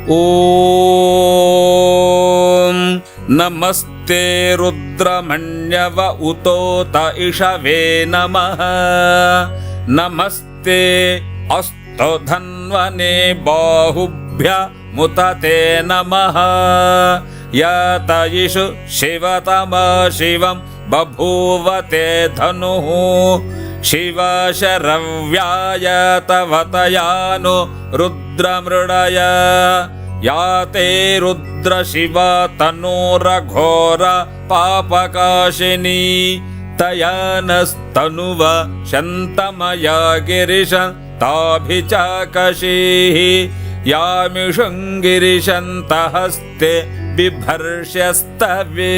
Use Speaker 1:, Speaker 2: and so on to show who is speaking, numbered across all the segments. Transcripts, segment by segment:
Speaker 1: ॐ नमस्ते रुद्रमण्यव उतोत इषवे नमः। नमस्ते अस्तु धन्वने बाहुभ्यमुत ते नमः। यत इषु शिवतमा शिवं बभूव ते धनुः। शिवशरव्याय तवतयानो रुद्रमृडय। याते रुद्रशिवा तनोरघोर पापकाशिनी। तयानस्तनुव शन्तमया गिरिशन्ताभिचाकशीः। यामिषुङ्गिरिशन्तहस्ते बिभर्ष्यस्तवे।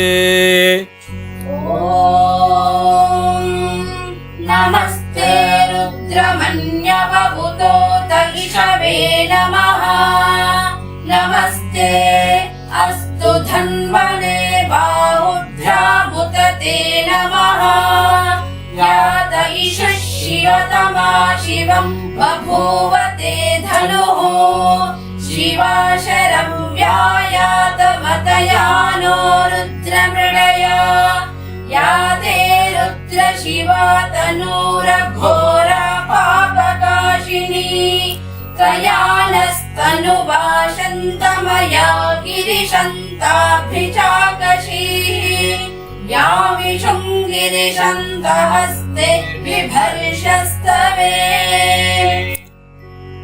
Speaker 2: नमस्ते रुद्रमन्यव उतोत इषवे नमः। नमस्ते अस्तु धन्वने बाहुभ्यामुत ते नमः। यात इषु शिवतमा शिवं बभूव ते धनुः। शिवाशरव्यायातमतयानो रुद्रमृडय। याते रुद्रशिवा तनूरघोरा पापकाशिनी। त्रयानस्तनुवा शन्तमया गिरिशन्ताभिचाकशीः। यामिषुङ्गिरिशन्तहस्ते बिभर्ष्यस्तवे।